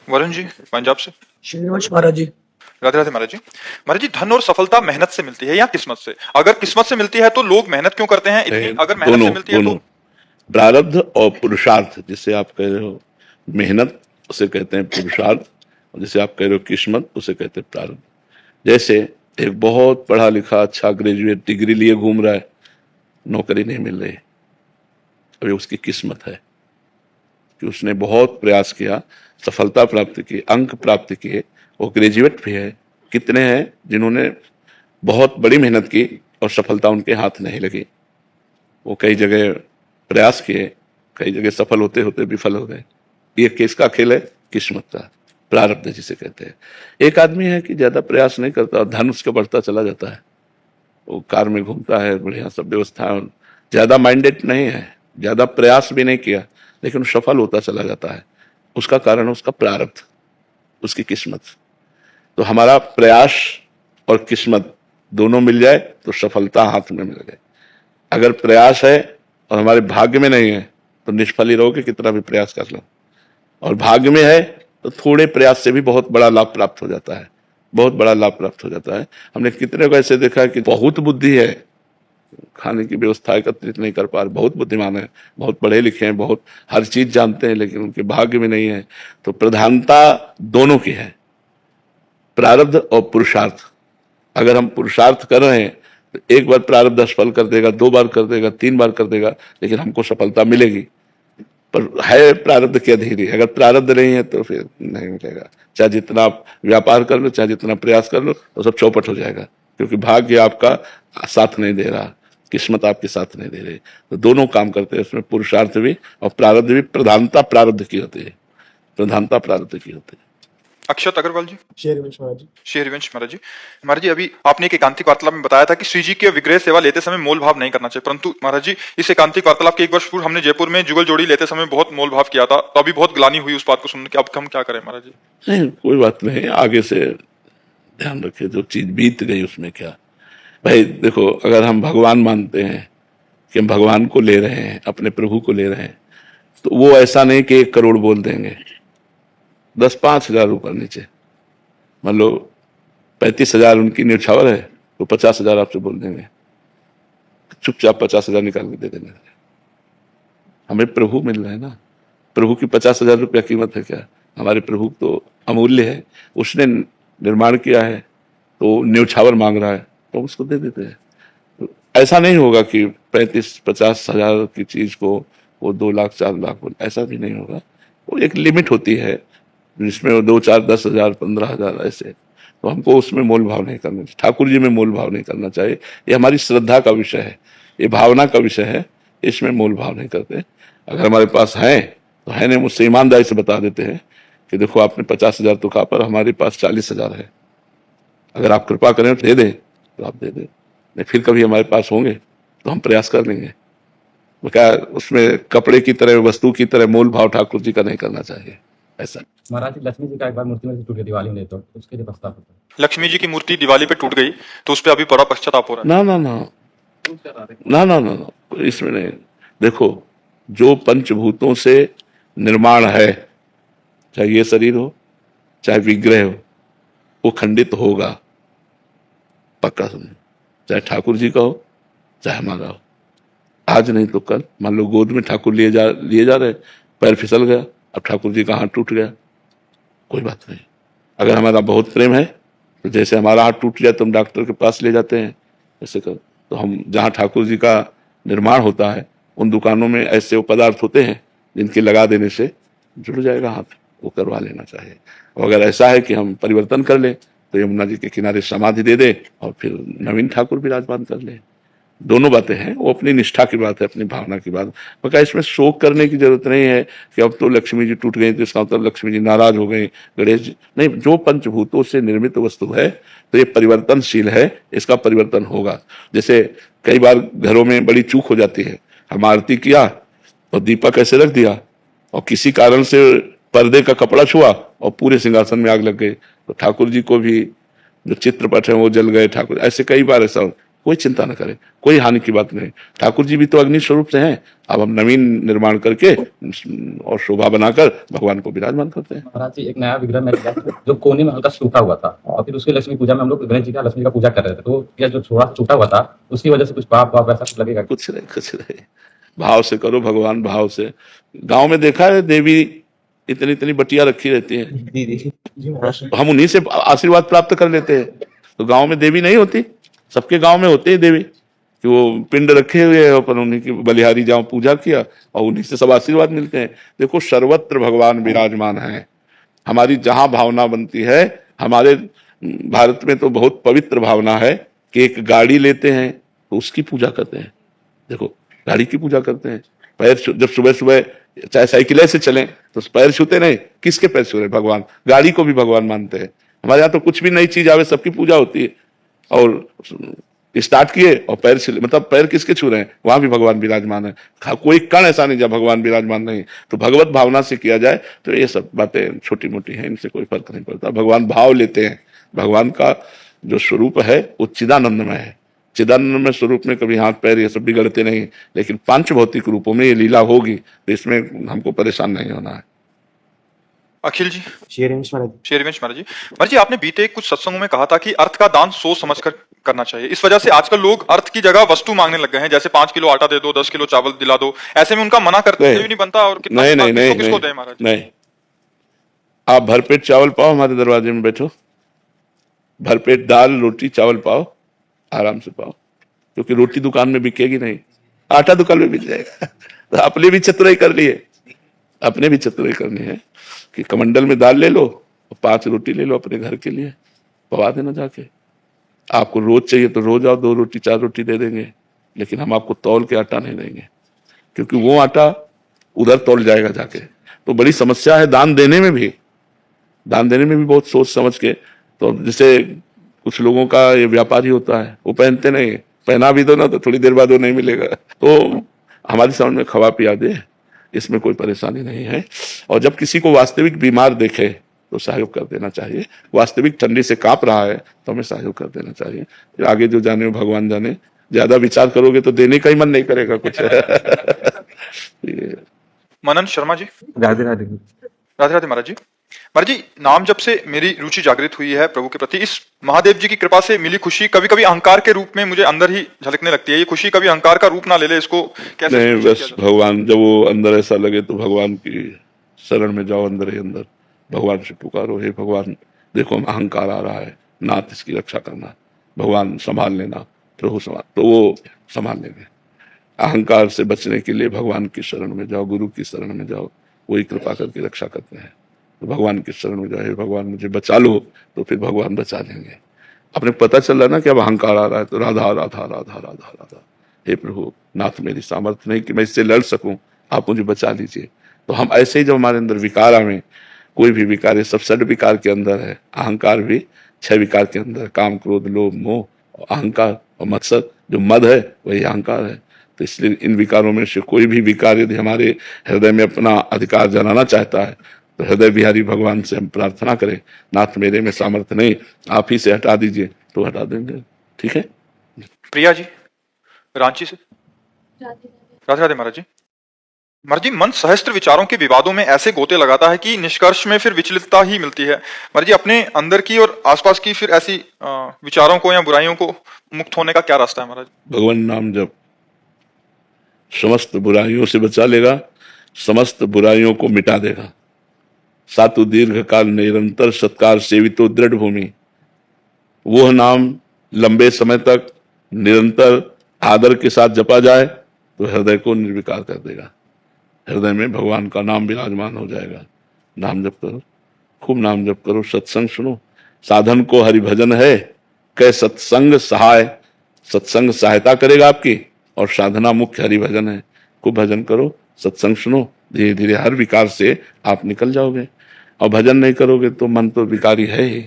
वरुण जी पंजाब से। श्रीनिवास महाराज जी। राधे राधे महाराज जी। महाराज जी, धन और सफलता मेहनत से मिलती है या किस्मत से? अगर किस्मत से मिलती है तो लोग मेहनत क्यों करते हैं इतनी? अगर मेहनत दोनों से मिलती है दोनों तो? प्रारब्ध और पुरुषार्थ, जिसे आप कह रहे हो मेहनत उसे कहते हैं पुरुषार्थ, और जिसे आप कह रहे हो किस्मत उसे कहते हैं प्रारब्ध। जैसे एक बहुत पढ़ा लिखा अच्छा ग्रेजुएट डिग्री लिए घूम रहा है, नौकरी नहीं मिल रही, अभी उसकी किस्मत है कि उसने बहुत प्रयास किया, सफलता प्राप्त की, अंक प्राप्त किए, वो ग्रेजुएट भी है। कितने हैं जिन्होंने बहुत बड़ी मेहनत की और सफलता उनके हाथ नहीं लगी। वो कई जगह प्रयास किए, कई जगह सफल होते होते विफल हो गए। ये किसका खेल है? किस्मत का, प्रारब्ध जिसे कहते हैं। एक आदमी है कि ज्यादा प्रयास नहीं करता और धन उसका बढ़ता चला जाता है, वो कार में घूमता है, बढ़िया सब व्यवस्था, ज्यादा माइंडेड नहीं है, ज्यादा प्रयास भी नहीं किया, लेकिन सफल होता चला जाता है। उसका कारण उसका प्रारब्ध, उसकी किस्मत। तो हमारा प्रयास और किस्मत दोनों मिल जाए तो सफलता हाथ में मिल गए। अगर प्रयास है और हमारे भाग्य में नहीं है तो निष्फल ही रहोगे, कितना भी प्रयास कर लो। और भाग्य में है तो थोड़े प्रयास से भी बहुत बड़ा लाभ प्राप्त हो जाता है, बहुत बड़ा लाभ प्राप्त हो जाता है। हमने कितने को ऐसे देखा है कि बहुत बुद्धि है, खाने की व्यवस्था एकत्रित नहीं कर पा रहे, बहुत बुद्धिमान है, बहुत पढ़े लिखे हैं, बहुत हर चीज जानते हैं, लेकिन उनके भाग्य में नहीं है। तो प्रधानता दोनों की है, प्रारब्ध और पुरुषार्थ। अगर हम पुरुषार्थ कर रहे हैं तो एक बार प्रारब्ध असफल कर देगा, 2 बार कर देगा, 3 बार कर देगा, लेकिन हमको सफलता मिलेगी। पर है प्रारब्ध के अधीन ही, अगर प्रारब्ध नहीं है तो फिर नहीं मिलेगा। चाहे जितना आप व्यापार कर लो, चाहे जितना प्रयास कर लो, तो सब चौपट हो जाएगा, क्योंकि भाग्य आपका साथ नहीं दे रहा, किस्मत आपके साथ नहीं दे रही। तो दोनों काम करते हैं, उसमें पुरुषार्थ भी और प्रारब्ध भी। प्रधानता प्रारब्ध की होती है, प्रधानता प्रारब्ध की होती है। अक्षत अग्रवाल जी। शेरवंश महाराज जी। शेरवंश महाराज जी। महाराज जी, अभी आपने एक एकांतिक वार्तालाप में बताया था कि श्री जी की विग्रह सेवा लेते समय मोल भाव नहीं करना चाहिए, परंतु महाराज जी इस एकांतिक वार्तालाप के 1 वर्ष पूर्व हमने जयपुर में जुगल जोड़ी लेते समय बहुत मोल भाव किया था, तो अभी बहुत ग्लानि हुई उस बात को सुनने की। अब हम क्या करें महाराज जी? नहीं, कोई बात नहीं, आगे से ध्यान रखे, जो चीज बीत गई उसमें क्या। भाई देखो, अगर हम भगवान मानते हैं कि हम भगवान को ले रहे हैं, अपने प्रभु को ले रहे हैं, तो वो ऐसा नहीं कि 1 करोड़ बोल देंगे, 10-5 हजार ऊपर नीचे। मान लो 35,000 उनकी न्यौछावर है तो 50,000 आपसे बोल देंगे, चुपचाप 50,000 निकाल के दे देंगे। हमें प्रभु मिल रहा है ना, प्रभु की 50,000 रुपया कीमत है क्या? हमारे प्रभु तो अमूल्य है, उसने निर्माण किया है, तो न्यौछावर मांग रहा है तो उसको दे देते हैं। तो ऐसा नहीं होगा कि 35-50 हजार की चीज को वो 2 लाख 4 लाख, ऐसा भी नहीं होगा। वो एक लिमिट होती है जिसमें वो 2, 4, 10 हजार, 15 हजार ऐसे। तो हमको उसमें मोल भाव नहीं करना चाहिए, ठाकुर जी में मोल भाव नहीं करना चाहिए। ये हमारी श्रद्धा का विषय है, ये भावना का विषय है, इसमें मोल भाव नहीं करते। अगर हमारे पास है तो है, नहीं मुझसे ईमानदारी से बता देते हैं कि देखो आपने 50,000 तो कहा, पर हमारे पास 40,000 है, अगर आप कृपा करें तो दे दें, तो आप दे दें, नहीं फिर कभी हमारे पास होंगे तो हम प्रयास कर लेंगे। वो क्या, उसमें कपड़े की तरह, वस्तु की तरह मोल भाव ठाकुर जी का नहीं करना चाहिए ऐसा। महाराज लक्ष्मी जी का एक बार मूर्ति में से टूट गई दिवाली में, तो उसके लिए प्रस्ताव होता है। लक्ष्मी जी की मूर्ति दिवाली पे टूट गई तो उस पर अभी बड़ा पश्चाताप हो रहा है। ना ना ना ना ना ना ना, इसमें नहीं। देखो, जो पंचभूतों से निर्माण है, चाहे ये शरीर हो चाहे विग्रह हो, वो खंडित होगा, पक्का समझो। चाहे ठाकुर जी का हो चाहे हमारा हो, आज नहीं तो कल। मान लो गोद में ठाकुर लिए जा रहे, पैर फिसल गया, अब ठाकुर जी का हाथ टूट गया, कोई बात नहीं। अगर हमारा बहुत प्रेम है तो जैसे हमारा हाथ टूट जाए तो हम डॉक्टर के पास ले जाते हैं, ऐसे कर। तो हम जहाँ ठाकुर जी का निर्माण होता है, उन दुकानों में ऐसे वो पदार्थ होते हैं जिनके लगा देने से जुड़ जाएगा हाथ, वो करवा लेना चाहिए। और अगर ऐसा है कि हम परिवर्तन कर लें तो यमुना जी के किनारे समाधि दे दे और फिर नवीन ठाकुर विराजमान कर ले। दोनों बातें हैं, वो अपनी निष्ठा की बात है, अपनी भावना की बात। मगर इसमें शोक करने की जरूरत नहीं है कि अब तो लक्ष्मी जी टूट गई तो इसका मतलब लक्ष्मी जी नाराज हो गई, गणेश जी नहीं। जो पंचभूतों से निर्मित वस्तु है तो ये परिवर्तनशील है, इसका परिवर्तन होगा। जैसे कई बार घरों में बड़ी चूक हो जाती है, हम आरती किया और दीपक ऐसे रख दिया और किसी कारण से पर्दे का कपड़ा छुआ और पूरे सिंहासन में आग लग गई, तो ठाकुर जी को भी जो चित्रपट है वो जल गए, ठाकुर, ऐसे कई बार ऐसा कोई चिंता न करें, कोई हानि की बात नहीं। ठाकुर जी भी तो अग्नि स्वरूप से हैं। अब हम नवीन निर्माण करके और शोभा बनाकर भगवान को विराजमान करते हैं। महाराज जी एक नया विग्रह मैं लिया जो कोने में हल्का टूटा हुआ था और फिर उसकी लक्ष्मी पूजा में हम लोग गणेश जी का लक्ष्मी का पूजा कर रहे थे, तो यह जो थोड़ा टूटा हुआ था उसकी वजह से कुछ पाप वाप ऐसा कुछ लगेगा? कुछ नहीं, कुछ नहीं, भाव से करो भगवान, भाव से। गांव में देखा है देवी इतनी इतनी बटिया रखी रहती है, जी महाराज। हम उन्हीं से आशीर्वाद प्राप्त कर लेते हैं। तो गांव में देवी नहीं होती, सबके गांव में होती है देवी कि वो पिंड रखे हुए हैं, अपन उन्हीं की बलिहारी जाओ पूजा किया और उन्हीं से सब आशीर्वाद मिलते हैं। देखो सर्वत्र भगवान विराजमान है। हमारी जहां भावना बनती है, हमारे भारत में तो बहुत पवित्र भावना है कि एक गाड़ी लेते हैं तो उसकी पूजा करते हैं। देखो गाड़ी की पूजा करते हैं, पैर जब सुबह सुबह चाहे साइकिल से चलें तो पैर छूते नहीं, किसके पैर छू रहे? भगवान। गाड़ी को भी भगवान मानते हैं। हमारे यहाँ तो कुछ भी नई चीज आवे सबकी पूजा होती है, और स्टार्ट किए और पैर छिले, मतलब पैर किसके छू रहे हैं? वहां भी भगवान विराजमान है। कोई कण ऐसा नहीं जब भगवान विराजमान नहीं। तो भगवत भावना से किया जाए तो ये सब बातें छोटी मोटी हैं, इनसे कोई फर्क नहीं पड़ता। भगवान भाव लेते हैं। भगवान का जो स्वरूप है वो चिदानंदमय है। चिदानंदमय स्वरूप में कभी हाथ पैर ये सब बिगड़ते नहीं, लेकिन पांच भौतिक रूपों में ये लीला होगी तो इसमें हमको परेशान नहीं होना है। अखिल जी, शेरवंश महाराज। शेरवंश महाराज जी, महाराज जी आपने बीते कुछ सत्संगों में कहा था कि अर्थ का दान सोच समझकर करना चाहिए। इस वजह से आजकल लोग अर्थ की जगह वस्तु मांगने लग गए हैं, जैसे 5 किलो आटा दे दो, 10 किलो चावल दिला दो। ऐसे में उनका मना करते हुए भी नहीं बनता, और कितना नहीं नहीं नहीं किसको दें महाराज? नहीं, आप भरपेट चावल पाओ, हमारे दरवाजे में बैठो, भरपेट दाल रोटी चावल पाओ, आराम से पाओ, क्योंकि रोटी दुकान में बिकेगी नहीं, आटा दुकान में बिक जाएगा। तो अपने भी चतुराई कर लिए, अपने भी चतुराई करनी है कि कमंडल में दाल ले लो और 5 रोटी ले लो अपने घर के लिए, पवा देना जाके। आपको रोज चाहिए तो रोज आओ, 2 रोटी 4 रोटी दे देंगे, लेकिन हम आपको तौल के आटा नहीं देंगे, क्योंकि वो आटा उधर तौल जाएगा जाके। तो बड़ी समस्या है दान देने में भी, दान देने में भी बहुत सोच समझ के। तो जैसे कुछ लोगों का ये व्यापारी होता है, वो पहनते नहीं, पहना भी दो ना तो थोड़ी देर बाद वो नहीं मिलेगा। तो हमारी समझ में खवा पिया दे, इसमें कोई परेशानी नहीं है। और जब किसी को वास्तविक बीमार देखे तो सहयोग कर देना चाहिए। वास्तविक ठंडी से कांप रहा है तो हमें सहयोग कर देना चाहिए। फिर आगे जो जाने वो भगवान जाने। ज्यादा विचार करोगे तो देने का ही मन नहीं करेगा कुछ। मनन शर्मा जी। राधे राधे। राधे राधे महाराज जी। महाराज जी, नाम जब से मेरी रुचि जागृत हुई है प्रभु के प्रति, इस महादेव जी की कृपा से मिली खुशी कभी कभी अहंकार के रूप में मुझे अंदर ही झलकने लगती है। ये खुशी कभी अहंकार का रूप ना ले ले, इसको कैसे? नहीं, बस भगवान जब वो अंदर ऐसा लगे तो भगवान की शरण में जाओ, अंदर ही अंदर भगवान से पुकारो, हे भगवान देखो हम अहंकार आ रहा है, नाथ इसकी रक्षा करना, भगवान संभाल लेना, प्रभु संभाल, तो वो संभाल लेंगे। अहंकार से बचने के लिए भगवान की शरण में जाओ, गुरु की शरण में जाओ, वही कृपा करके रक्षा करते हैं। तो भगवान की शरण में जाओ, हे भगवान मुझे बचा लो, तो फिर भगवान बचा लेंगे। अपने पता चल रहा है ना कि अब अहंकार आ रहा है, तो राधा राधा राधा राधा राधा, हे प्रभु नाथ मेरी सामर्थ्य नहीं कि मैं इससे लड़ सकूं, आप मुझे बचा लीजिए। तो हम ऐसे ही जब हमारे अंदर विकार आवे, कोई भी विकार, ये सब 6 विकार के अंदर है, अहंकार भी 6 विकार के अंदर, काम क्रोध लोभ मोह अहंकार और मत्सर, जो मद है वही अहंकार है। तो इसलिए इन विकारों में से कोई भी विकार यदि हमारे हृदय में अपना अधिकार जनाना चाहता है तो हृदय बिहारी भगवान से हम प्रार्थना करें, नाथ मेरे में सामर्थ्य नहीं, आप ही से हटा दीजिए, तो हटा देंगे। ठीक है। प्रिया जी रांची से। राधे राधे महाराज जी। महाराज जी, मन सहस्त्र विचारों के विवादों में ऐसे गोते लगाता है कि निष्कर्ष में फिर विचलितता ही मिलती है। महाराज जी, अपने अंदर की और आसपास की फिर ऐसी विचारों को या बुराइयों को मुक्त होने का क्या रास्ता है महाराज? भगवान नाम जब समस्त बुराइयों से बचा लेगा, समस्त बुराइयों को मिटा देगा। सातु दीर्घ काल निरंतर सत्कार सेवितो दृढ़ भूमि, वह नाम लंबे समय तक निरंतर आदर के साथ जपा जाए तो हृदय को निर्विकार कर देगा। हृदय में भगवान का नाम विराजमान हो जाएगा। नाम जप करो, खूब नाम जप करो, सत्संग सुनो। साधन को हरि भजन है, कै सत्संग सहाय, सत्संग सहायता करेगा आपकी, और साधना मुख्य हरि भजन है। खूब भजन करो, सत्संग सुनो, धीरे धीरे हर विकार से आप निकल जाओगे। और भजन नहीं करोगे तो मन तो विकारी है ही,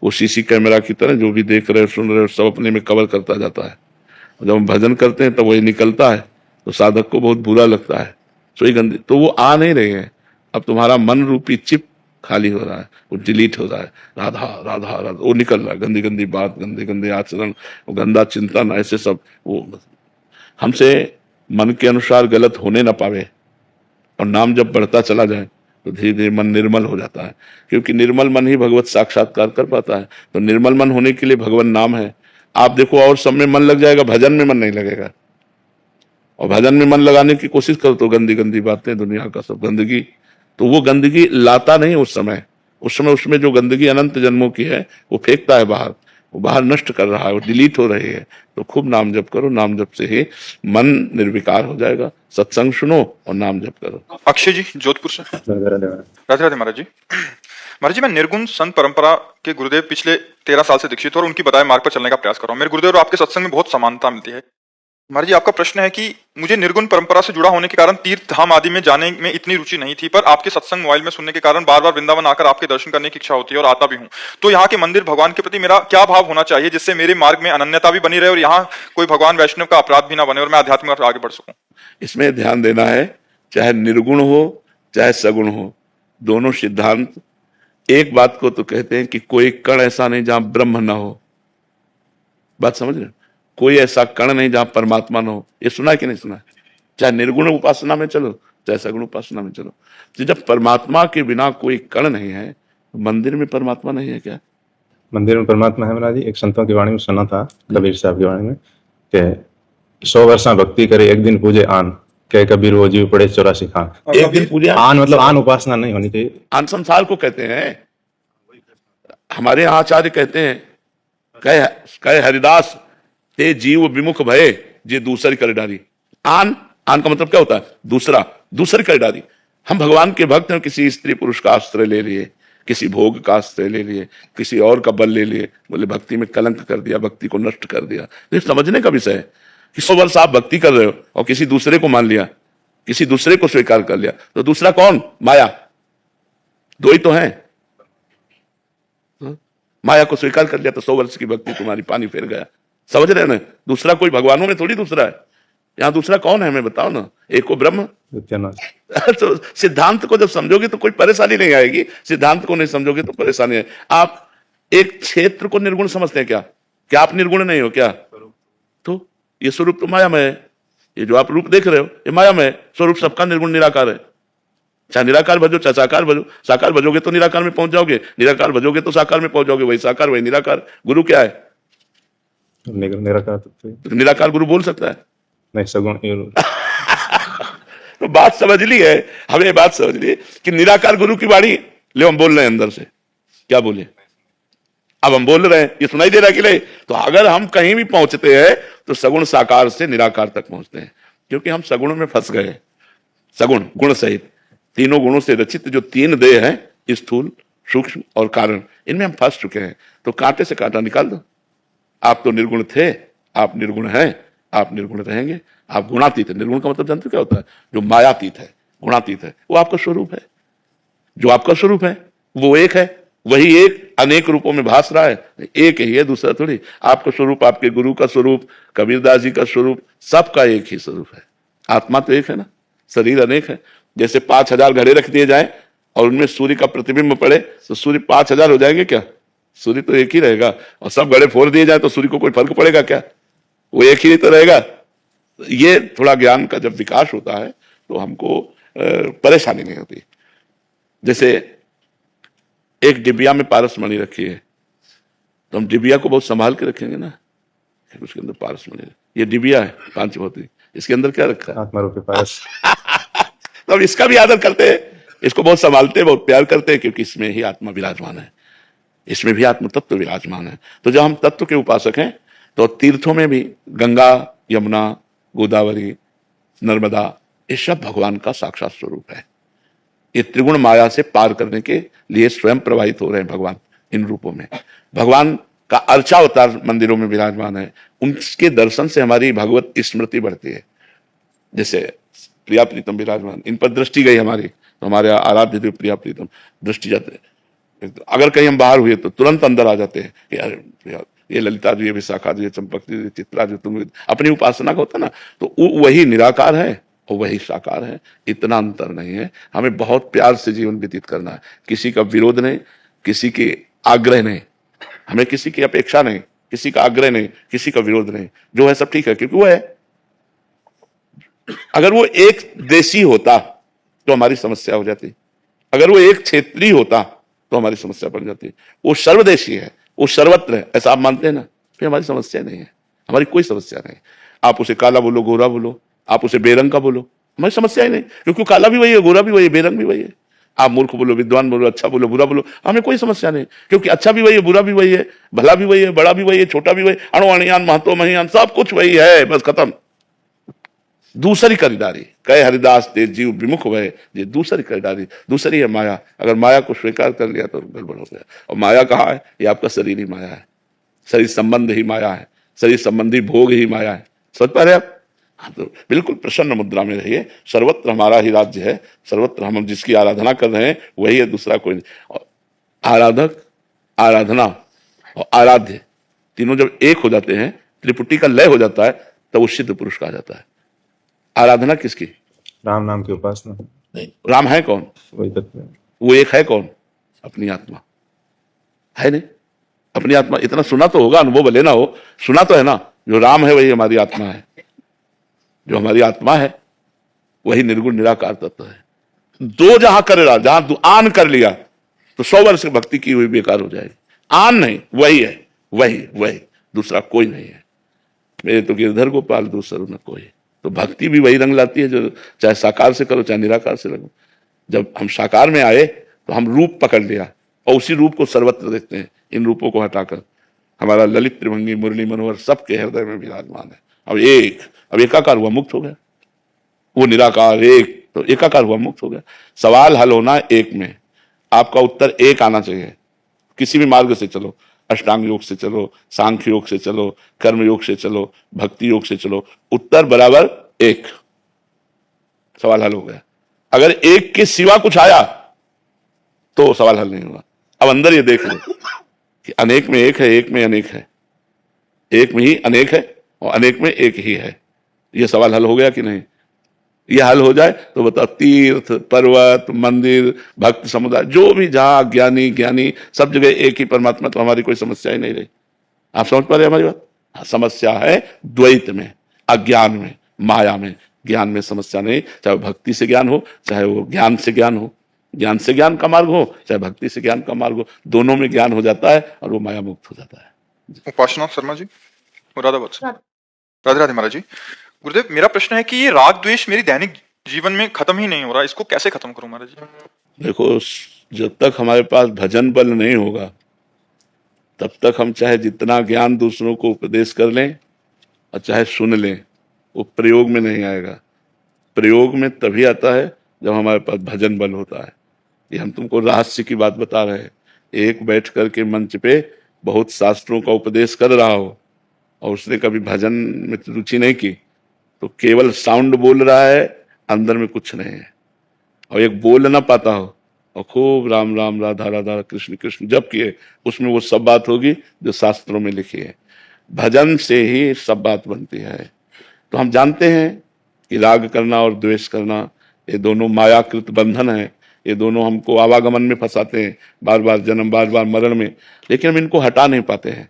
वो सीसी कैमरा की तरह जो भी देख रहे हो सुन रहे हो सब अपने में कवर करता जाता है। जब हम भजन करते हैं तब वही निकलता है, तो साधक को बहुत बुरा लगता है, सोई गंदी, तो वो आ नहीं रहे हैं। अब तुम्हारा मन रूपी चिप खाली हो रहा है, वो डिलीट हो रहा है। राधा राधा राधा वो निकल रहा है, गंदी गंदी बात, गंदे गंदे आचरण, वो गंदा चिंतन, ऐसे सब वो हमसे मन के अनुसार गलत होने ना पावे और नाम जब बढ़ता चला जाए तो धीरे धीरे मन निर्मल हो जाता है, क्योंकि निर्मल मन ही भगवत साक्षात्कार कर पाता है। तो निर्मल मन होने के लिए भगवान नाम है। आप देखो और सब में मन लग जाएगा, भजन में मन नहीं लगेगा। और भजन में मन लगाने की कोशिश करो तो गंदी गंदी बातें, दुनिया का सब गंदगी, तो वो गंदगी लाता नहीं उस समय उसमें जो गंदगी अनंत जन्मों की है वो फेंकता है बाहर, वो बाहर नष्ट कर रहा है, वो डिलीट हो रही है। तो खूब नाम जप करो, नाम जप से ही मन निर्विकार हो जाएगा। सत्संग सुनो और नाम जप करो। अक्षय जी जोधपुर से। राधे राधे महाराज जी। महाराज जी, मैं निर्गुण संत परंपरा के गुरुदेव पिछले 13 साल से दीक्षित हूं और उनकी बताए मार्ग पर चलने का प्रयास कर रहा हूं। मेरे गुरुदेव और आपके सत्संग में बहुत समानता मिलती है। महाराज जी, आपका प्रश्न है कि मुझे निर्गुण परंपरा से जुड़ा होने के कारण तीर्थ धाम आदि में जाने में इतनी रुचि नहीं थी, पर आपके सत्संग मोबाइल में सुनने के कारण बार बार वृंदावन आकर आपके दर्शन करने की इच्छा होती है और आता भी हूं। तो यहाँ के मंदिर भगवान के प्रति मेरा क्या भाव होना चाहिए जिससे मेरे मार्ग में अनन्यता भी बनी रहे और यहाँ कोई भगवान वैष्णव का अपराध भी ना बने और मैं आध्यात्मिक आगे बढ़ सकूं? इसमें ध्यान देना है, चाहे निर्गुण हो चाहे सगुण हो, दोनों सिद्धांत एक बात को तो कहते हैं कि कोई कण ऐसा नहीं जहां ब्रह्म ना हो। बात समझ रहे? कोई ऐसा कण नहीं जहां परमात्मा ना हो। ये सुना कि नहीं सुना? चाहे निर्गुण उपासना में चलो चाहे सगुण उपासना में चलो, तो जब परमात्मा के बिना कोई कण नहीं है, मंदिर में परमात्मा नहीं है क्या? मंदिर में परमात्मा है महाराज जी। एक संतों की वाणी में सुना था, कबीर साहब की वाणी में, कि 100 वर्ष भक्ति करे एक दिन पूजे आन, कह कबीर वो जीव पड़े 84 खान। एक दिन पूजा आन मतलब आन उपासना नहीं होनी चाहिए। आन संसार को कहते हैं। हमारे यहाँ आचार्य कहते हैं, कहे हरिदास ते जीव विमुख भये जे दूसरी कर डारी। आन का मतलब क्या होता है? दूसरी कर डारी। हम भगवान के भक्त हैं, किसी स्त्री पुरुष का आश्रय ले लिए, किसी भोग का आश्रय ले लिए, किसी और का बल ले लिए, बोले भक्ति में कलंक कर दिया, भक्ति को नष्ट कर दिया। ये समझने का विषय है कि 100 वर्ष आप भक्ति कर रहे हो और किसी दूसरे को मान लिया, किसी दूसरे को स्वीकार कर लिया, तो दूसरा कौन? माया। दो ही तो हैं। माया को स्वीकार कर लिया तो 100 वर्ष की भक्ति तुम्हारी पानी फेर गया। समझ रहे ना? दूसरा कोई भगवानों में थोड़ी दूसरा है। यहाँ दूसरा कौन है हमें बताओ ना? एक को ब्रह्म। तो सिद्धांत को जब समझोगे तो कोई परेशानी नहीं आएगी, सिद्धांत को नहीं समझोगे तो परेशानी है। आप एक क्षेत्र को निर्गुण समझते हैं क्या आप निर्गुण नहीं हो क्या? तो ये स्वरूप तो माया में है। ये जो आप रूप देख रहे हो ये माया में है। स्वरूप सबका निर्गुण निराकार है। चाहे निराकार भजो चाहे साकार भजो। साकार भजोगे तो निराकार में पहुंच जाओगे, निराकार भजोगे तो साकार में पहुंच जाओगे। वही साकार वही निराकार। गुरु क्या है? निराकार। तो निराकार गुरु बोल सकता है? नहीं, सगुण। तो बात समझ ली है, हमें बात समझ ली कि निराकार गुरु की वाणी ले हम बोल रहे हैं अंदर से। क्या बोले? अब हम बोल रहे हैं, ये सुनाई दे रहा है कि नहीं? तो अगर हम कहीं भी पहुंचते हैं तो सगुण साकार से निराकार तक पहुंचते हैं, क्योंकि हम सगुण में फंस गए। सगुण गुण सहित तीनों गुणों से रचित जो 3 देह हैं, स्थूल सूक्ष्म और कारण, इनमें हम फंस चुके हैं। तो कांटे से कांटा निकाल दो। आप तो निर्गुण थे, आप निर्गुण हैं, आप निर्गुण रहेंगे। आप गुणातीत है। निर्गुण का मतलब जानते हो क्या होता है? जो मायातीत है, गुणातीत है, वो आपका स्वरूप है। जो आपका स्वरूप है वो एक है, वही एक अनेक रूपों में भास रहा है। एक ही है, दूसरा थोड़ी। आपका स्वरूप, आपके गुरु का स्वरूप, कबीरदास जी का स्वरूप, सबका एक ही स्वरूप है। आत्मा तो एक है ना, शरीर अनेक है। जैसे 5000 घड़े रख दिए जाए और उनमें सूर्य का प्रतिबिंब पड़े तो सूर्य 5000 हो जाएंगे क्या? सूर्य तो एक ही रहेगा। और सब घड़े फोड़ दिए जाए तो सूर्य को कोई फर्क पड़ेगा क्या? वो एक ही तो रहेगा। ये थोड़ा ज्ञान का जब विकास होता है तो हमको परेशानी नहीं होती। जैसे एक डिबिया में पारस मणि रखी है तो हम डिबिया को बहुत संभाल के रखेंगे ना। उसके अंदर पारस मणि, ये डिबिया है पांचभौतिक, इसके अंदर क्या रखा है? आत्मा रूपी पारस। तो अब इसका भी आदर करते हैं, इसको बहुत संभालते हैं, बहुत प्यार करते हैं, क्योंकि इसमें ही आत्मा विराजमान है, इसमें भी आत्म तत्व विराजमान है। तो जब हम तत्व के उपासक हैं तो तीर्थों में भी गंगा, यमुना, गोदावरी, नर्मदा, ये सब भगवान का साक्षात स्वरूप है। ये त्रिगुण माया से पार करने के लिए स्वयं प्रवाहित हो रहे हैं भगवान इन रूपों में। भगवान का अर्चा अवतार मंदिरों में विराजमान है, उनके दर्शन से हमारी भगवत स्मृति बढ़ती है। जैसे प्रिया प्रीतम विराजमान, इन पर दृष्टि गई हमारी तो हमारे आराध्य देव प्रिया प्रीतम दृष्टि जाते हैं। अगर कहीं हम बाहर हुए तो तुरंत अंदर आ जाते हैं कि यार ये ललिता जी, ये विशाखा जी, चंपक जी, चित्रा जी, तुम अपनी उपासना का होता ना, तो वही निराकार है और वही साकार है। इतना अंतर नहीं है। हमें बहुत प्यार से जीवन व्यतीत करना है, किसी का विरोध नहीं, किसी के आग्रह नहीं, हमें किसी की अपेक्षा नहीं, किसी का आग्रह नहीं, किसी का विरोध नहीं, जो है सब ठीक है, क्योंकि वो है। अगर वो एक देशी होता तो हमारी समस्या हो जाती, अगर वो एक क्षेत्रीय होता तो हमारी समस्या बढ़ जाती। वो सर्वदेशी है, वो सर्वत्र है, ऐसा आप मानते हैं ना, फिर हमारी समस्या नहीं है, हमारी कोई समस्या नहीं। आप उसे काला बोलो, गोरा बोलो, आप उसे बेरंग का बोलो, हमारी समस्या ही नहीं, क्योंकि काला भी वही है, गोरा भी वही है, बेरंग भी वही है। आप मूर्ख बोलो, विद्वान बोलो, अच्छा बोलो, बुरा बोलो, हमें कोई समस्या नहीं, क्योंकि अच्छा भी वही है, बुरा भी वही है, भला भी वही है, बड़ा भी वही है, छोटा भी वही, अणु अणियान महतो महियान, सब कुछ वही है, बस खत्म। दूसरी खरीदारी कहे हरिदास ते जीव विमुख भय, ये दूसरी खरीदारी, दूसरी है माया। अगर माया को स्वीकार कर लिया तो गड़बड़ हो गया। और माया कहाँ है? ये आपका शरीर ही माया है, शरीर संबंध ही माया है, शरीर संबंधी भोग ही माया है। समझ पा रहे आप? हाँ, तो बिल्कुल प्रसन्न मुद्रा में रहिए। सर्वत्र हमारा ही राज्य है, सर्वत्र हम जिसकी आराधना कर रहे हैं वही है, दूसरा कोई नहीं। आराधक, आराधना और आराध्य तीनों जब एक हो जाते हैं, त्रिपुटी का लय हो जाता है, तब वो सिद्ध पुरुष कहा जाता है। आराधना किसकी? राम नाम की उपासना। नहीं, राम है कौन? वही तत्व है। वो एक है कौन? अपनी आत्मा है। नहीं, अपनी आत्मा, इतना सुना तो होगा, अनुभव भले ना हो, सुना तो है ना। जो राम है वही हमारी आत्मा है, जो हमारी आत्मा है वही निर्गुण निराकार तत्व है। दो जहां करेगा, जहां आन कर लिया तो 100 वर्ष भक्ति की हुई बेकार हो जाएगी। आन नहीं, वही है, वही वही, दूसरा कोई नहीं है। मेरे तो गिरधर गोपाल दूसरा न कोई। तो भक्ति भी वही रंग लाती है, जो चाहे साकार से करो चाहे निराकार से लगो। जब हम साकार में आए तो हम रूप पकड़ लिया और उसी रूप को सर्वत्र देखते हैं। इन रूपों को हटाकर हमारा ललित त्रिभंगी मुरली मनोहर सबके हृदय में विराजमान है। अब एकाकार हुआ, मुक्त हो गया। वो निराकार एक, तो एकाकार हुआ, मुक्त हो गया। सवाल हल होना एक में, आपका उत्तर एक आना चाहिए। किसी भी मार्ग से चलो, अष्टांग योग से चलो, सांख्य योग से चलो, कर्म योग से चलो, भक्ति योग से चलो, उत्तर बराबर एक, सवाल हल हो गया। अगर एक के सिवा कुछ आया तो सवाल हल नहीं होगा। अब अंदर ये देख लो कि अनेक में एक है, एक में अनेक है, एक में ही अनेक है और अनेक में एक ही है। ये सवाल हल हो गया कि नहीं? ये हल हो जाए तो बताओ, तीर्थ, पर्वत, मंदिर, भक्त समुदाय, जो भी जहां ज्ञानी ज्ञानी, सब जगह एक ही परमात्मा, तो हमारी कोई समस्या ही नहीं रही। आप समझ पा रहे हमारी बात? समस्या है द्वैत में, अज्ञान में, माया में। ज्ञान में समस्या नहीं, चाहे वो भक्ति से ज्ञान हो, चाहे वो ज्ञान से ज्ञान हो, ज्ञान से ज्ञान का मार्ग हो, चाहे भक्ति से ज्ञान का मार्ग हो, दोनों में ज्ञान हो जाता है और वो माया मुक्त हो जाता है। उपासना शर्मा जी, मुरादाबाद। राधे राधे महाराज जी। गुरुदेव, मेरा प्रश्न है कि ये राग द्वेष मेरी दैनिक जीवन में खत्म ही नहीं हो रहा, इसको कैसे खत्म करूं महाराज जी? देखो, जब तक हमारे पास भजन बल नहीं होगा तब तक हम चाहे जितना ज्ञान दूसरों को उपदेश कर लें और चाहे सुन लें, वो प्रयोग में नहीं आएगा। प्रयोग में तभी आता है जब हमारे पास भजन बल होता है। ये हम तुमको रहस्य की बात बता रहे हैं। एक बैठ करके मंच पे बहुत शास्त्रों का उपदेश कर रहा हो और उसने कभी भजन में रुचि नहीं की, तो केवल साउंड बोल रहा है, अंदर में कुछ नहीं है। और एक बोल ना पाता हो और खूब राम राम राधा राधा कृष्ण कृष्ण जप किए, उसमें वो सब बात होगी जो शास्त्रों में लिखी है। भजन से ही सब बात बनती है। तो हम जानते हैं कि राग करना और द्वेष करना ये दोनों मायाकृत बंधन है। ये दोनों हमको आवागमन में फंसाते हैं, बार बार जन्म, बार बार मरण में, लेकिन हम इनको हटा नहीं पाते हैं।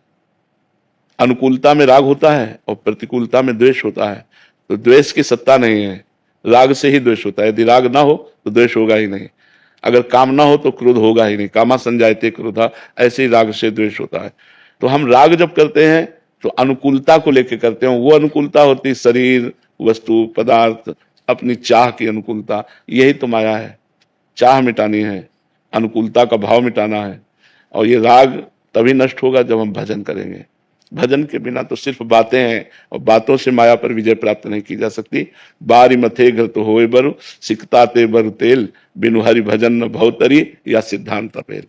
अनुकूलता में राग होता है और प्रतिकूलता में द्वेष होता है। तो द्वेष की सत्ता नहीं है, राग से ही द्वेष होता है। यदि राग ना हो तो द्वेष होगा ही नहीं। अगर काम ना हो तो क्रोध होगा ही नहीं। कामा संजायते क्रोधा, ऐसे ही राग से द्वेष होता है। तो हम राग जब करते हैं तो अनुकूलता को लेकर करते हैं। वो अनुकूलता होती है शरीर, वस्तु, पदार्थ, अपनी चाह की अनुकूलता। यही तो माया है। चाह मिटानी है, अनुकूलता का भाव मिटाना है। और ये राग तभी नष्ट होगा जब हम भजन करेंगे। भजन के बिना तो सिर्फ बातें हैं और बातों से माया पर विजय प्राप्त नहीं की जा सकती। बारी मथे घर तो होए बरु, सिकता ते बरु तेल, बिनु हरि भजन न भवतरी, या सिद्धांत अपेल।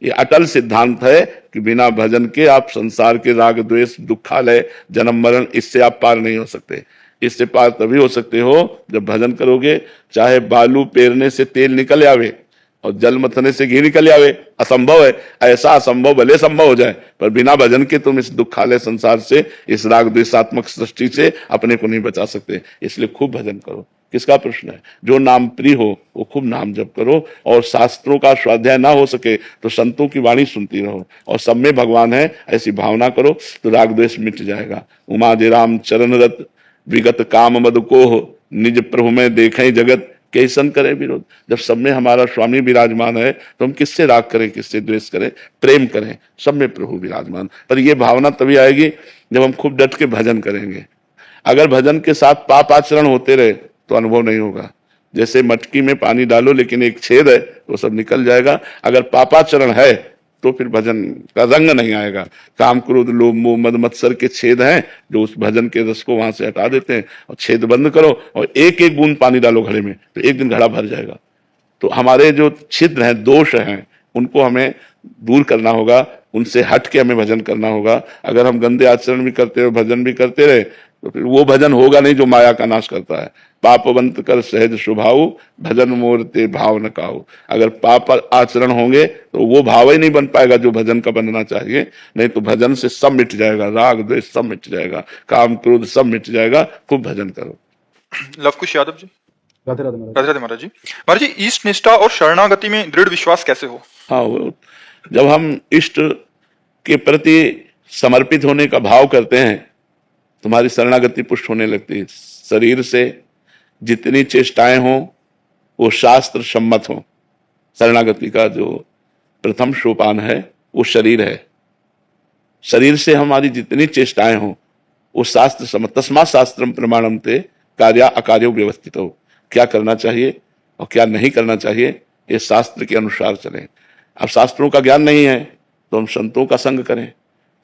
ये अटल सिद्धांत है कि बिना भजन के आप संसार के राग द्वेष, दुखालय, जन्म मरण, इससे आप पार नहीं हो सकते। इससे पार तभी हो सकते हो जब भजन करोगे। चाहे बालू पेरने से तेल निकल आवे और जल मथने से घी निकल आवे, असंभव है। ऐसा असंभव भले संभव हो जाए, पर बिना भजन के तुम इस दुखालय संसार से, इस राग द्वेषात्मक सृष्टि से अपने को नहीं बचा सकते। इसलिए खूब भजन करो, किसका प्रश्न है? जो नाम प्रिय हो वो खूब नाम जप करो, और शास्त्रों का स्वाध्याय ना हो सके तो संतों की वाणी सुनती रहो, और सब में भगवान है ऐसी भावना करो तो राग द्वेष मिट जाएगा। उमादि राम चरण रत विगत काम मद को निज प्रभु में देखें जगत कैसन करे विरोध। जब सब में हमारा स्वामी विराजमान है तो हम किससे राग करें, किससे द्वेष करें? प्रेम करें, सब में प्रभु विराजमान। पर यह भावना तभी आएगी जब हम खूब डट के भजन करेंगे। अगर भजन के साथ पाप आचरण होते रहे तो अनुभव नहीं होगा। जैसे मटकी में पानी डालो लेकिन एक छेद है तो सब निकल जाएगा। अगर पापाचरण है तो फिर भजन का रंग नहीं आएगा। काम क्रोध लोभ मोह मद मत्सर के छेद हैं जो उस भजन के रस को वहां से हटा देते हैं, और छेद बंद करो और एक एक बूंद पानी डालो घड़े में तो एक दिन घड़ा भर जाएगा। तो हमारे जो छिद्र हैं, दोष हैं, उनको हमें दूर करना होगा, उनसे हट के हमें भजन करना होगा। अगर हम गंदे आचरण भी करते रहे, भजन भी करते रहे तो फिर वो भजन होगा नहीं जो माया का नाश करता है। पापवंत कर सहज स्वभाव भजन मोर ते भाव न काऊ। अगर पाप आचरण होंगे तो वो भाव ही नहीं बन पाएगा जो भजन का बनना चाहिए। नहीं तो भजन से सब मिट जाएगा, राग द्वेष सब मिट जाएगा, काम क्रोध सब मिट जाएगा। खूब भजन करो। लवकुश यादव जी। राधे राधे महाराज। राधे राधे महाराज जी। महाराज जी, इष्ट निष्ठा और शरणागति में दृढ़ विश्वास कैसे हो? हाँ, जब हम इष्ट के प्रति समर्पित होने का भाव करते हैं तुम्हारी शरणागति पुष्ट होने लगती है। शरीर से जितनी चेष्टाएं हों वो शास्त्र सम्मत हो। शरणागति का जो प्रथम सोपान है वो शरीर है। शरीर से हमारी जितनी चेष्टाएं हों वो शास्त्र सम्मत। तस्मात् शास्त्रम प्रमाणम ते कार्या अकार्यो व्यवस्थित हो। क्या करना चाहिए और क्या नहीं करना चाहिए ये शास्त्र के अनुसार चलें। अब शास्त्रों का ज्ञान नहीं है तो हम संतों का संग करें,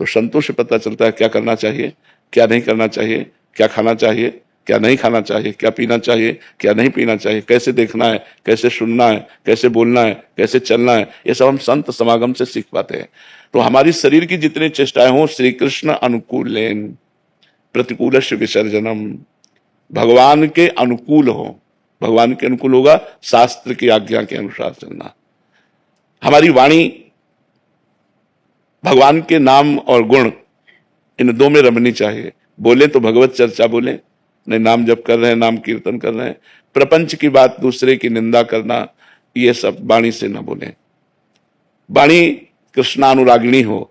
तो संतों से पता चलता है क्या करना चाहिए, क्या नहीं करना चाहिए, क्या खाना चाहिए, क्या नहीं खाना चाहिए, क्या पीना चाहिए, क्या नहीं पीना चाहिए, कैसे देखना है, कैसे सुनना है, कैसे बोलना है, कैसे चलना है। ये सब हम संत समागम से सीख पाते हैं। तो हमारी शरीर की जितनी चेष्टाएं हों श्री कृष्ण अनुकूलेन प्रतिकूलस्य विसर्जनम, भगवान के अनुकूल हो। भगवान के अनुकूल होगा शास्त्र की आज्ञा के अनुसार चलना। हमारी वाणी भगवान के नाम और गुण इन दो में रमनी चाहिए। बोले तो भगवत चर्चा बोले, नहीं नाम जप कर रहे हैं, नाम कीर्तन कर रहे हैं। प्रपंच की बात, दूसरे की निंदा करना, ये सब वाणी से न बोले। वाणी कृष्णानुरागिणी हो,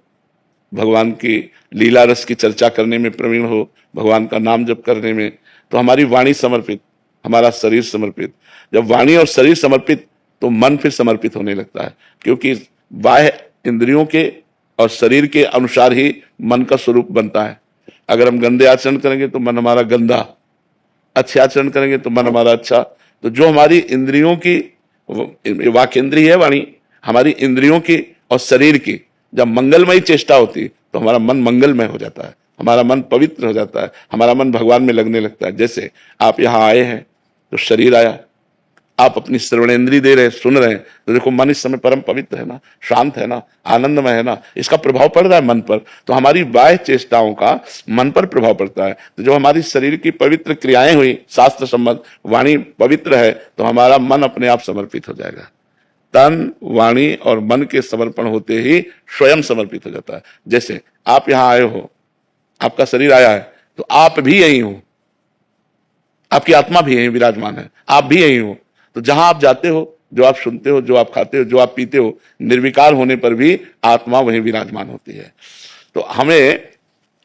भगवान की लीला रस की चर्चा करने में प्रवीण हो, भगवान का नाम जप करने में। तो हमारी वाणी समर्पित, हमारा शरीर समर्पित। जब वाणी और शरीर समर्पित तो मन फिर समर्पित होने लगता है, क्योंकि बाह्य इंद्रियों के और शरीर के अनुसार ही मन का स्वरूप बनता है। अगर हम गंदे आचरण करेंगे तो मन हमारा गंदा, अच्छे आचरण करेंगे तो मन हमारा अच्छा। तो जो हमारी इंद्रियों की वाक इंद्रिय है वाणी, हमारी इंद्रियों की और शरीर की जब मंगलमयी चेष्टा होती तो हमारा मन मंगलमय हो जाता है, हमारा मन पवित्र हो जाता है, हमारा मन भगवान में लगने लगता है। जैसे आप यहाँ आए हैं तो शरीर आया, आप अपनी श्रवणेंद्रिय दे रहे हैं, सुन रहे हैं, तो देखो मन इस समय परम पवित्र है ना, शांत है ना, आनंदमय है ना, इसका प्रभाव पड़ रहा है मन पर। तो हमारी बाह्य चेष्टाओं का मन पर प्रभाव पड़ता है। तो जो हमारी शरीर की पवित्र क्रियाएं हुई, शास्त्र सम्मत, वाणी पवित्र है, तो हमारा मन अपने आप समर्पित हो जाएगा। तन, वाणी और मन के समर्पण होते ही स्वयं समर्पित हो जाता है। जैसे आप यहाँ आए हो, आपका शरीर आया है, तो आप भी यही हो, आपकी आत्मा भी यही विराजमान है, आप भी यही हो। तो जहां आप जाते हो, जो आप सुनते हो, जो आप खाते हो, जो आप पीते हो, निर्विकार होने पर भी आत्मा वहीं विराजमान होती है। तो हमें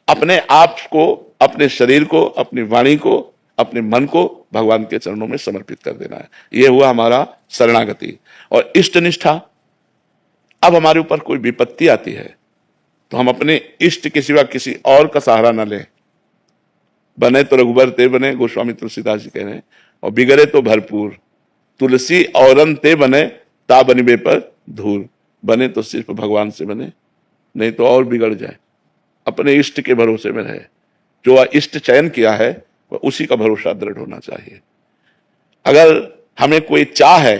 अपने आप को, अपने शरीर को, अपनी वाणी को, अपने मन को भगवान के चरणों में समर्पित कर देना है। यह हुआ हमारा शरणागति। और इष्ट निष्ठा, अब हमारे ऊपर कोई विपत्ति आती है तो हम अपने इष्ट के सिवा किसी और का सहारा न लें। बने तो रघुबर ते बने, गोस्वामी तुलसीदास जी कह रहे हैं, और बिगड़े तो भरपूर। तुलसी औरन ते बने, ता बनिबे पर धूल। बने तो सिर्फ भगवान से बने, नहीं तो और बिगड़ जाए। अपने इष्ट के भरोसे में रहे। जो इष्ट चयन किया है वह उसी का भरोसा दृढ़ होना चाहिए। अगर हमें कोई चाह है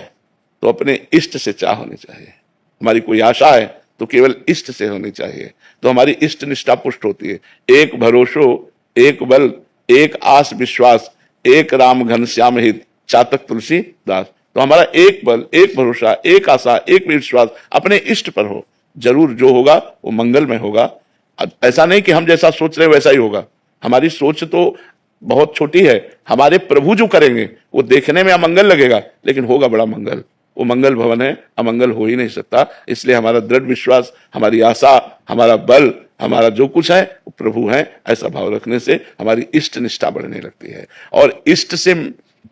तो अपने इष्ट से चाह होनी चाहिए। हमारी कोई आशा है तो केवल इष्ट से होनी चाहिए, तो हमारी इष्ट निष्ठा पुष्ट होती है। एक भरोसो, एक बल, एक आस विश्वास, एक राम घनश्याम हित, चातक तुलसी दास। तो हमारा एक बल, एक भरोसा, एक आशा, एक विश्वास अपने इष्ट पर हो। जरूर जो होगा वो मंगल में होगा। ऐसा नहीं कि हम जैसा सोच रहे वैसा ही होगा। हमारी सोच तो बहुत छोटी है। हमारे प्रभु जो करेंगे वो देखने में अमंगल लगेगा, लेकिन होगा बड़ा मंगल। वो मंगल भवन है, अमंगल हो ही नहीं सकता। इसलिए हमारा दृढ़ विश्वास, हमारी आशा, हमारा बल, हमारा जो कुछ है वो प्रभु है। ऐसा भाव रखने से हमारी इष्ट निष्ठा बढ़ने लगती है, और इष्ट से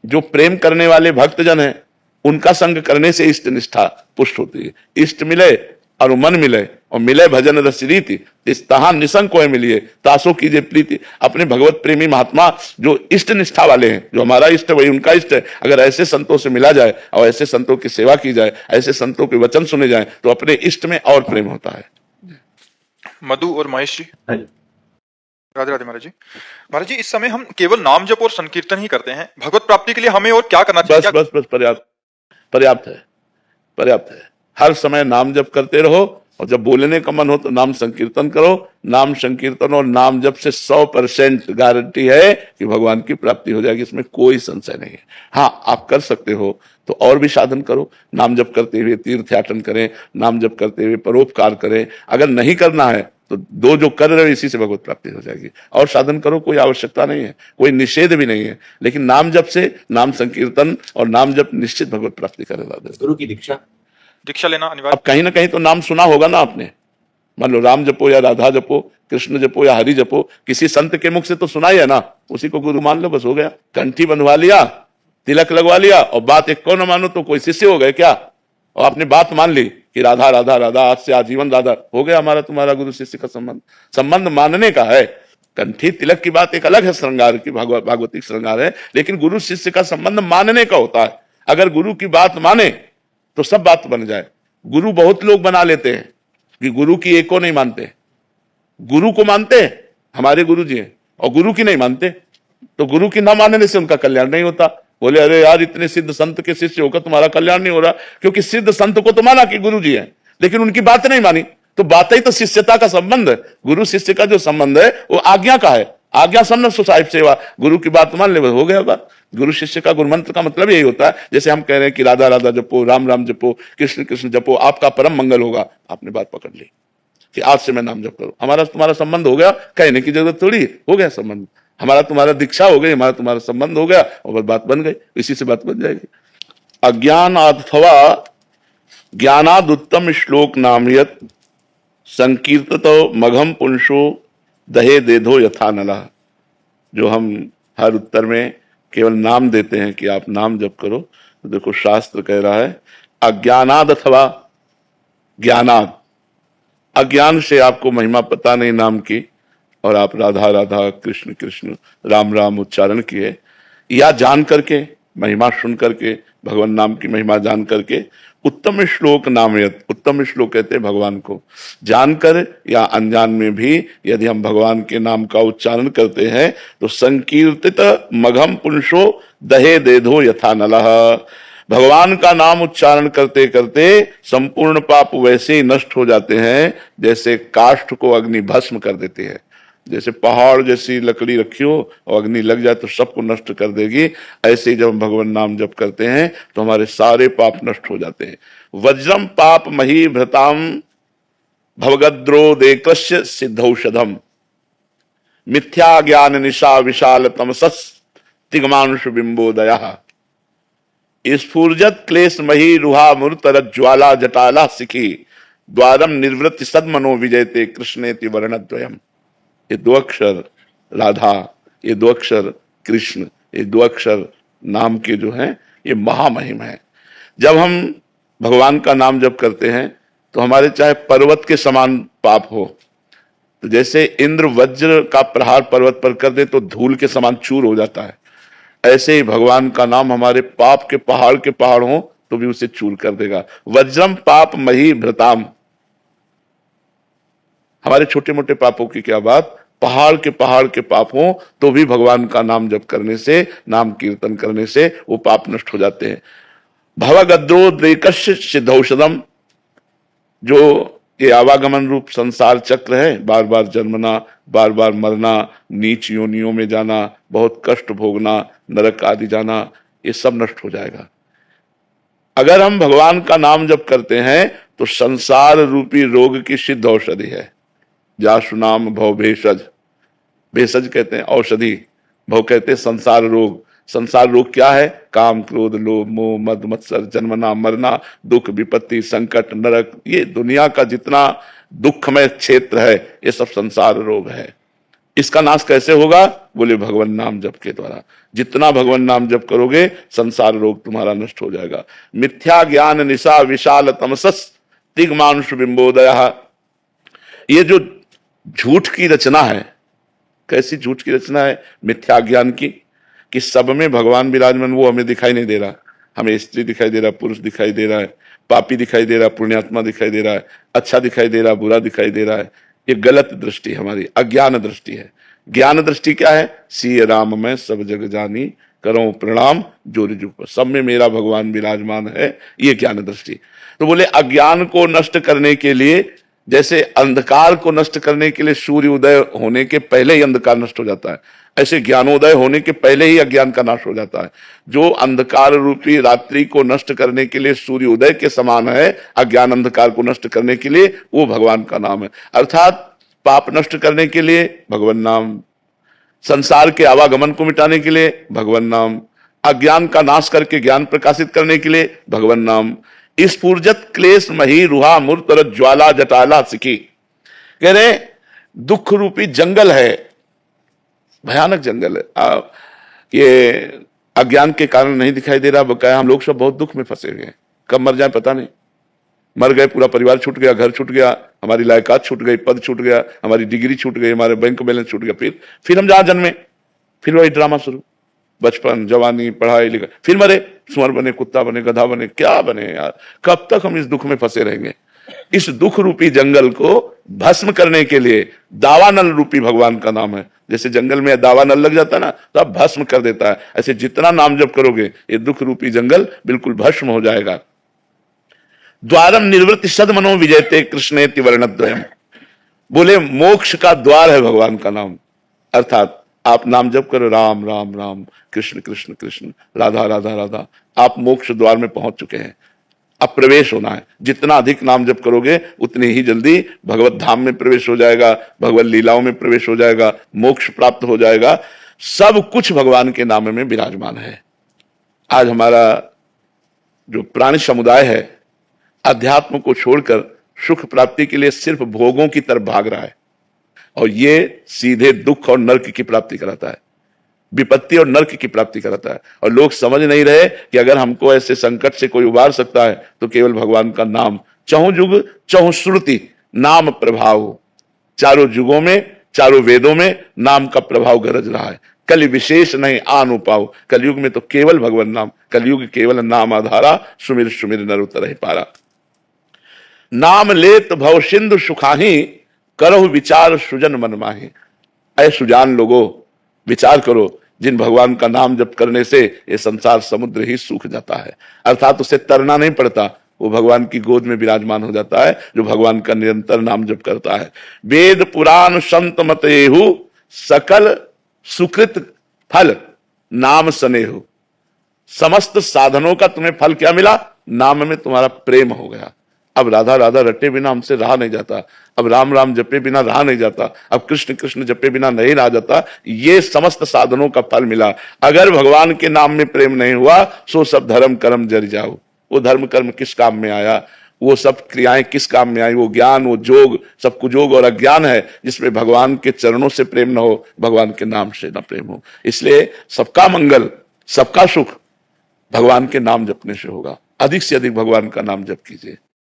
जो प्रेम करने वाले भक्तजन हैं उनका संग करने से इष्ट निष्ठा पुष्ट होती है। इष्ट मिले और मन मिले, और मिले भजन रस रीति, इस तहां निसंग कोय मिलिए, तासो कीजिए प्रीति। अपने भगवत प्रेमी महात्मा जो इष्ट निष्ठा वाले हैं, जो हमारा इष्ट है वही उनका इष्ट है, अगर ऐसे संतों से मिला जाए और ऐसे संतों की सेवा की जाए, ऐसे संतों के वचन सुने जाए, तो अपने इष्ट में और प्रेम होता है। मधु और महेश जी, हाँ जी। राधे राधे महाराज जी। महाराज जी, इस समय हम केवल नाम जप और संकीर्तन ही करते हैं, भगवत प्राप्ति के लिए हमें और क्या करना चाहिए? बस बस बस, पर्याप्त पर्याप्त है, पर्याप्त है। हर समय नाम जप करते रहो, और जब बोलने का मन हो तो नाम संकीर्तन करो। नाम संकीर्तन और नाम जप से 100% गारंटी है कि भगवान की प्राप्ति हो जाएगी, इसमें कोई संशय नहीं है। हाँ, आप कर सकते हो तो और भी साधन करो, नाम जप करते हुए तीर्थयाटन करें, नाम जप करते हुए परोपकार करें। अगर नहीं करना है तो दो जो कर रहे हो इसी से भगवत प्राप्ति हो जाएगी। और साधन करो, कोई आवश्यकता नहीं है, कोई निषेध भी नहीं है, लेकिन नाम जप से, नाम संकीर्तन और नाम जप निश्चित भगवत प्राप्ति करेगा। गुरु की दीक्षा लेना अनिवार्य। अब कहीं ना कहीं तो नाम सुना होगा ना आपने, मान लो राम जपो या राधा जपो, कृष्ण जपो या हरि जपो, किसी संत के मुख से तो सुना ही है ना, उसी को गुरु मान लो, बस हो गया। कंठी बंधवा लिया, तिलक लगवा लिया, और बात एक को न मानो तो कोई शिष्य हो गए क्या? और आपने बात मान ली कि राधा राधा राधा, आज से आजीवन राधा, हो गया हमारा तुम्हारा गुरु शिष्य का संबंध। संबंध मानने का है। कंठी तिलक की बात एक अलग है, श्रृंगार की, भागवतिक श्रृंगार है, लेकिन गुरु शिष्य का संबंध मानने का होता है। अगर गुरु की बात माने तो सब बात बन जाए। गुरु बहुत लोग बना लेते हैं कि गुरु की एको नहीं मानते। गुरु को मानते हैं, हमारे गुरु जी हैं, और गुरु की नहीं मानते, तो गुरु की ना मानने से उनका कल्याण नहीं होता। बोले अरे यार, इतने सिद्ध संत के शिष्य होकर तुम्हारा कल्याण नहीं हो रहा, क्योंकि सिद्ध संत को तो माना कि गुरु जी हैं, लेकिन उनकी बात नहीं मानी। तो बात ही तो शिष्यता का संबंध है। गुरु शिष्य का जो संबंध है वो आज्ञा का है। आज्ञा समझ साहिब सेवा, गुरु की बात मान ले, हो गया बात। गुरु शिष्य का गुरु मंत्र का मतलब यही होता है। जैसे हम कह रहे हैं कि राधा राधा जपो, राम राम जपो, कृष्ण कृष्ण जपो, आपका परम मंगल होगा। आपने बात पकड़ ली कि आज से मैं नाम जप करूं, हमारा तुम्हारा संबंध हो गया, कहने की जरूरत थोड़ी, हो गया संबंध। हमारा तुम्हारा दीक्षा हो गई, हमारा तुम्हारा संबंध हो गया, और बात बन गई, इसी से बात बन जाएगी। अज्ञान अथवा ज्ञानाद उत्तम श्लोक नामयत संकीर्ततो मघम पुंसो दहे देधो यथा नला। जो हम हर उत्तर में केवल नाम देते हैं कि आप नाम जप करो, तो देखो शास्त्र कह रहा है अज्ञानाद अथवा ज्ञानाद, अज्ञान से आपको महिमा पता नहीं नाम की, और आप राधा राधा कृष्ण कृष्ण राम राम उच्चारण किए, या जान करके महिमा सुन करके, भगवान नाम की महिमा जान करके, उत्तम श्लोक नामयत, उत्तम श्लोक कहते हैं भगवान को, जानकर या अनजान में भी यदि हम भगवान के नाम का उच्चारण करते हैं तो संकीर्तित मघम पुंसो दहे देधो यथा नलः। भगवान का नाम उच्चारण करते करते संपूर्ण पाप वैसे ही नष्ट हो जाते हैं जैसे काष्ठ को अग्नि भस्म कर देती है। जैसे पहाड़ जैसी लकड़ी रखी हो और अग्नि लग जाए तो सबको नष्ट कर देगी, ऐसे ही जब हम भगवान नाम जप करते हैं तो हमारे सारे पाप नष्ट हो जाते हैं। वज्रम पाप मही भृताम भवगद्रो देकस्य सिद्धौषधम मिथ्या ज्ञान निशा विशाल तमसस तिगमांशु बिंबोदया स्फूर्जत क्लेश मही रुहा मूर्तर ज्वाला जटाला सिखी द्वारम निर्वृत्ति सदमनो विजयते कृष्णेति वर्णद्वयम। ये दो अक्षर राधा, ये दो अक्षर कृष्ण, ये दो अक्षर नाम के जो हैं ये महामहिम है। जब हम भगवान का नाम जप करते हैं तो हमारे चाहे पर्वत के समान पाप हो, तो जैसे इंद्र वज्र का प्रहार पर्वत पर कर दे तो धूल के समान चूर हो जाता है, ऐसे ही भगवान का नाम हमारे पाप के पहाड़ हो तो भी उसे चूर कर देगा। वज्रम पाप मही भृताम, हमारे छोटे मोटे पापों की क्या बात, पहाड़ के पाप हो तो भी भगवान का नाम जप करने से, नाम कीर्तन करने से वो पाप नष्ट हो जाते हैं। भवगद्रो द्रेकस्य सिद्धौषधम, जो ये आवागमन रूप संसार चक्र है, बार बार जन्मना, बार बार मरना, नीच योनियों में जाना, बहुत कष्ट भोगना, नरक आदि जाना, ये सब नष्ट हो जाएगा। अगर हम भगवान का नाम जप करते हैं तो संसार रूपी रोग की सिद्ध औषधि है। जासु नाम भव भेषज, भेषज कहते हैं औषधि, भव कहते संसार रोग। संसार रोग क्या है? काम, क्रोध, लोभ, मोह, मद, मत्सर, जन्मना, मरना, दुख, विपत्ति, संकट, नरक, ये दुनिया का जितना दुखमय क्षेत्र है ये सब संसार रोग है। इसका नाश कैसे होगा? बोले भगवान नाम जप के द्वारा। जितना भगवान नाम जप करोगे संसार रोग तुम्हारा नष्ट हो जाएगा। मिथ्या ज्ञान निशा विशाल तमसस तिग्मांशु बिंबोदय। ये जो झूठ की रचना है, कैसी झूठ की रचना है? मिथ्या ज्ञान की, कि सब में भगवान विराजमान, वो हमें दिखाई नहीं दे रहा। हमें स्त्री दिखाई दे रहा, पुरुष दिखाई दे रहा है, पापी दिखाई दे रहा, पुण्यात्मा दिखाई दे रहा है, अच्छा दिखाई दे रहा, बुरा दिखाई दे रहा है। ये गलत दृष्टि हमारी, अज्ञान दृष्टि है। ज्ञान दृष्टि क्या है? सिय राम मैं सब जग जानी, करो प्रणाम जोरी जुग पर। सब में मेरा भगवान विराजमान है, ये ज्ञान दृष्टि। तो बोले अज्ञान को नष्ट करने के लिए, जैसे अंधकार को नष्ट करने के लिए सूर्य उदय होने के पहले ही अंधकार नष्ट हो जाता है, ऐसे ज्ञानोदय होने के पहले ही अज्ञान का नाश हो जाता है। जो अंधकार रूपी रात्रि को नष्ट करने के लिए सूर्य उदय के समान है, अज्ञान अंधकार को नष्ट करने के लिए वो भगवान का नाम है। अर्थात पाप नष्ट करने के लिए भगवान नाम, संसार के आवागमन को मिटाने के लिए भगवान नाम, अज्ञान का नाश करके ज्ञान प्रकाशित करने के लिए भगवान नाम। स्फूर्जत क्लेश मही रुहा मूर्तर ज्वाला जटाला सिखी। कह रहे दुख रूपी जंगल है, भयानक जंगल है। ये अज्ञान के कारण नहीं दिखाई दे रहा, बकाया हम लोग सब बहुत दुख में फंसे हुए हैं। कब मर जाए पता नहीं। मर गए, पूरा परिवार छूट गया, घर छूट गया, हमारी लायकात छूट गई, पद छूट गया, हमारी डिग्री छूट गई, हमारे बैंक बैलेंस छूट गया। फिर हम जहां जन्मे, फिर वही ड्रामा शुरू। बचपन, जवानी, पढ़ाई लिखाई, फिर मरे, सुअर बने, कुत्ता बने, गधा बने, क्या बने यार। कब तक हम इस दुख में फंसे रहेंगे? इस दुख रूपी जंगल को भस्म करने के लिए दावानल रूपी भगवान का नाम है। जैसे जंगल में दावानल लग जाता है ना, तो अब भस्म कर देता है। ऐसे जितना नाम जप करोगे ये दुख रूपी जंगल बिल्कुल भस्म हो जाएगा। द्वारम निर्वृत्ति सद मनो विजयते कृष्णेति वर्णद्वयम। बोले मोक्ष का द्वार है भगवान का नाम। अर्थात आप नाम जप करो, राम राम राम, कृष्ण कृष्ण कृष्ण, राधा राधा राधा, आप मोक्ष द्वार में पहुंच चुके हैं। अब प्रवेश होना है। जितना अधिक नाम जप करोगे उतनी ही जल्दी भगवत धाम में प्रवेश हो जाएगा, भगवत लीलाओं में प्रवेश हो जाएगा, मोक्ष प्राप्त हो जाएगा। सब कुछ भगवान के नाम में विराजमान है। आज हमारा जो प्राणी समुदाय है अध्यात्म को छोड़कर सुख प्राप्ति के लिए सिर्फ भोगों की तरफ भाग रहा है, और ये सीधे दुख और नरक की प्राप्ति कराता है, विपत्ति और नरक की प्राप्ति कराता है। और लोग समझ नहीं रहे कि अगर हमको ऐसे संकट से कोई उबार सकता है तो केवल भगवान का नाम। चहुं युग चहुं श्रुति नाम प्रभाव। चारों युगों में, चारों वेदों में नाम का प्रभाव गरज रहा है। कल विशेष नहीं आन उपाव। कलयुग में तो केवल भगवान नाम, कलयुग केवल नाम आधारा, सुमिर सुमिर नर उतर पारा। नाम लेत भव सिंधु सुखाही, करहु विचार सुजन मन माही। ऐ सुजान लोगो, विचार करो, जिन भगवान का नाम जप करने से ये संसार समुद्र ही सूख जाता है। अर्थात उसे तरना नहीं पड़ता, वो भगवान की गोद में विराजमान हो जाता है जो भगवान का निरंतर नाम जप करता है। वेद पुराण संत मतेहु, सकल सुकृत फल नाम स्नेहु। समस्त साधनों का तुम्हें फल क्या मिला? नाम में तुम्हारा प्रेम हो गया। अब राधा राधा रटे बिना हमसे रहा नहीं जाता, अब राम राम जपे बिना रहा नहीं जाता, अब कृष्ण कृष्ण जपे बिना नहीं रहा जाता। ये समस्त साधनों का फल मिला। अगर भगवान के नाम में प्रेम नहीं हुआ सो सब धर्म कर्म जर जाओ। वो धर्म कर्म किस काम में आया? वो सब क्रियाएं किस काम में आई? वो ज्ञान, वो जोग, सब कुयोग और अज्ञान है जिसमें भगवान के चरणों से प्रेम न हो, भगवान के नाम से न प्रेम हो। इसलिए सबका मंगल, सबका सुख भगवान के नाम जपने से होगा। अधिक से अधिक भगवान का नाम जप कीजिए।